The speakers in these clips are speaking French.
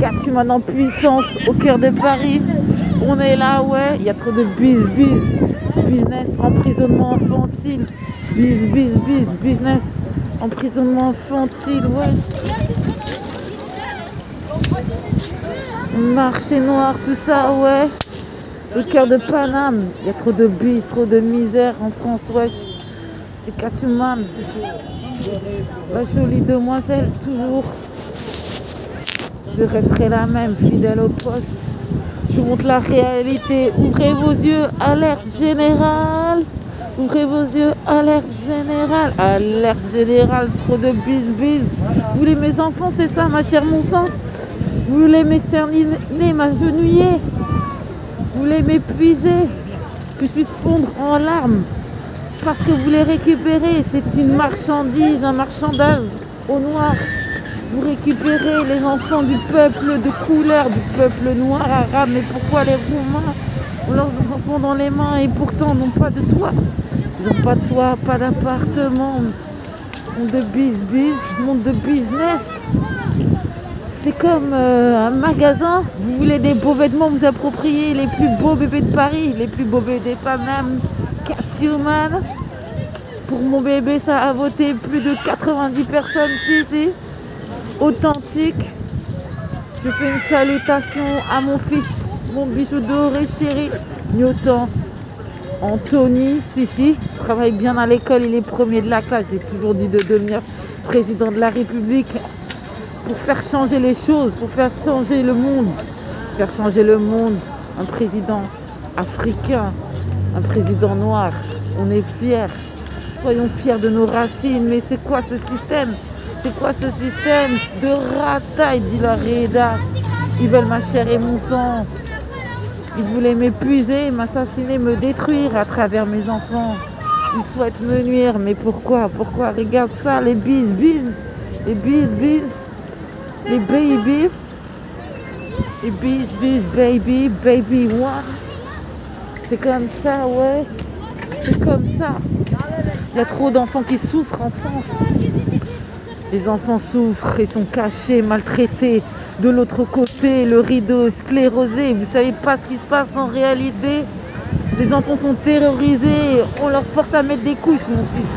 Catwoman en puissance au cœur de Paris. On est là, ouais. Il y a trop de business, emprisonnement infantile. Business, emprisonnement infantile, ouais. Marché noir, tout ça, ouais. Le cœur de Paname. Il y a trop de trop de misère en France, wesh. C'est Catwoman. La jolie demoiselle, toujours. Je resterai la même, fidèle au poste. Je vous montre la réalité. Ouvrez vos yeux, alerte générale. Ouvrez vos yeux, alerte générale. Alerte générale, trop de bis. Vous voulez mes enfants, c'est ça, ma chère mon sang? Vous voulez m'exterminer, m'agenouiller? Vous voulez m'épuiser? Que je puisse fondre en larmes? Parce que vous les récupérez. C'est une marchandise, un marchandage au noir. Vous récupérez les enfants du peuple de couleur, du peuple noir, arabe. Mais pourquoi les Roumains ont leurs enfants dans les mains et pourtant n'ont pas de toit? Ils n'ont pas de toit, pas d'appartement. Monde de monde de business. C'est comme un magasin. Vous voulez des beaux vêtements, vous appropriez les plus beaux bébés de Paris, les plus beaux bébés des Paname, Catwoman. Pour mon bébé, ça a voté plus de 90 personnes, si. Authentique. Je fais une salutation à mon fils, mon bijou doré chéri, Newton. Anthony, si, travaille bien à l'école, il est premier de la classe. J'ai toujours dit de devenir président de la République pour faire changer les choses, pour faire changer le monde. Faire changer le monde, un président africain, un président noir. On est fiers. Soyons fiers de nos racines. Mais c'est quoi ce système? C'est quoi ce système de rataille, dit la Reda? Ils veulent ma chair et mon sang. Ils voulaient m'épuiser, m'assassiner, me détruire à travers mes enfants. Ils souhaitent me nuire. Mais pourquoi? Regarde ça, les bis. Les bis. Les baby. Les bis, baby one. C'est comme ça, ouais. C'est comme ça. Il y a trop d'enfants qui souffrent en France. Les enfants souffrent et sont cachés, maltraités. De l'autre côté, le rideau sclérosé. Vous savez pas ce qui se passe en réalité. Les enfants sont terrorisés. On leur force à mettre des couches, mon fils.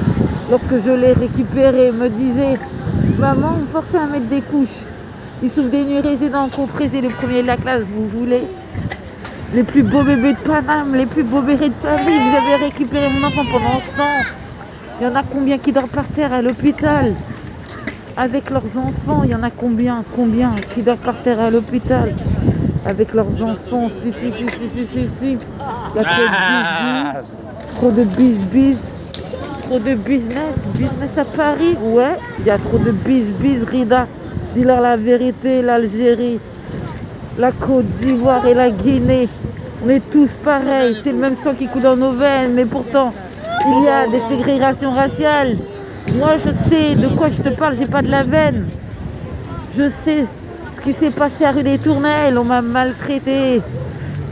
Lorsque je l'ai récupéré, me disait maman, on me forçait à mettre des couches. Ils souffrent des nuits résidents compressés, le premier de la classe, vous voulez? Les plus beaux bébés de Paname, les plus beaux bébés de Paris. Vous avez récupéré mon enfant pendant ce temps. Il y en a combien qui dorment par terre à l'hôpital? Avec leurs enfants, il y en a combien qui dorment par terre à l'hôpital avec leurs enfants? Si. Il y a trop de bis. Trop de business à Paris, ouais. Il y a trop de bis, Rida. Dis-leur la vérité, l'Algérie, la Côte d'Ivoire et la Guinée. On est tous pareils, c'est le même sang qui coule dans nos veines, mais pourtant, il y a des ségrégations raciales. Moi, je sais de quoi je te parle, j'ai pas de la veine. Je sais ce qui s'est passé à rue des Tournelles, on m'a maltraité.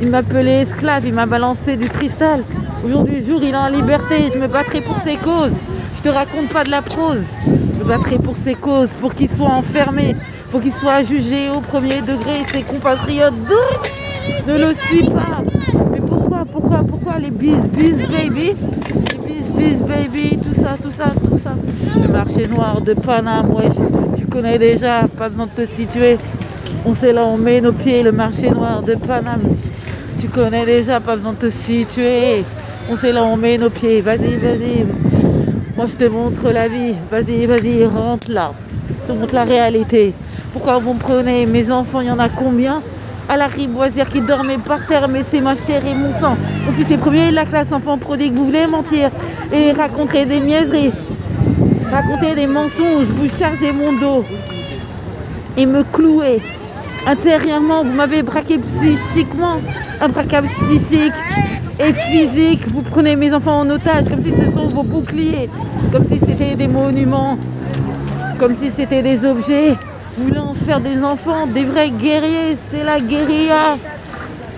Il m'appelait esclave, il m'a balancé du cristal. Aujourd'hui, jour, il est en liberté, je me battrai pour ses causes. Je te raconte pas de la prose. Je me battrai pour ses causes, pour qu'il soit enfermé, pour qu'il soit jugé au premier degré. Ses compatriotes ne le suivent pas. Mais pourquoi les bis, baby? Les bis, baby, tout ça. Le marché noir de Paname, ouais, tu connais déjà, pas besoin de te situer. On sait là, on met nos pieds, le marché noir de Paname. Tu connais déjà, pas besoin de te situer. On sait là, on met nos pieds, vas-y. Moi, je te montre la vie, vas-y, rentre là. Je te montre la réalité. Pourquoi vous me prenez? Mes enfants, il y en a combien? À la riboisière qui dormait par terre, mais c'est ma chair et mon sang. Mon fils est premier de la classe, enfant prodigue, vous voulez mentir et raconter des niaiseries, raconter des mensonges, vous chargez mon dos et me clouer. Intérieurement, vous m'avez braqué psychiquement, un braquage psychique et physique. Vous prenez mes enfants en otage comme si ce sont vos boucliers, comme si c'était des monuments, comme si c'était des objets. Vous voulez en faire des enfants, des vrais guerriers, c'est la guérilla.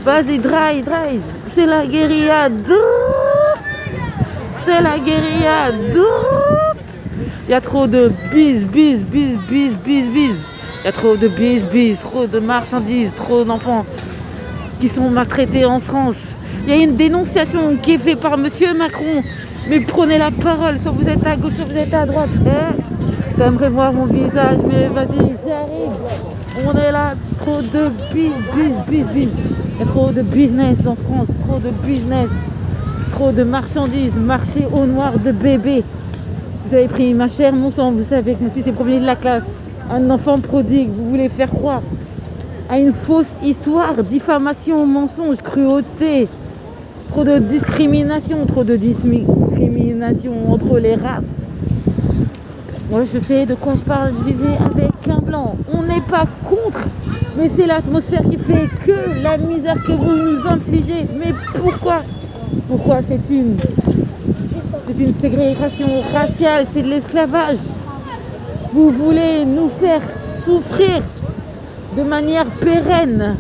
Vas-y, drive. C'est la guérilla. C'est la guérilla. Il y a trop de bis. Il y a trop de bis, trop de marchandises, trop d'enfants qui sont maltraités en France. Il y a une dénonciation qui est faite par Monsieur Macron. Mais prenez la parole, soit vous êtes à gauche, soit vous êtes à droite. T'aimerais voir mon visage, mais vas-y, j'arrive. On est là, trop de bis. Il y a trop de business en France, trop de business. Trop de marchandises, marché au noir de bébés. Vous avez pris ma chère, mon sang, vous savez que mon fils est premier de la classe. Un enfant prodigue, vous voulez faire croire à une fausse histoire, diffamation, mensonge, cruauté. Trop de discrimination entre les races. Moi je sais de quoi je parle, je vivais avec un blanc. On n'est pas contre, mais c'est l'atmosphère qui fait que la misère que vous nous infligez. Mais pourquoi c'est une ségrégation raciale, c'est de l'esclavage. Vous voulez nous faire souffrir de manière pérenne.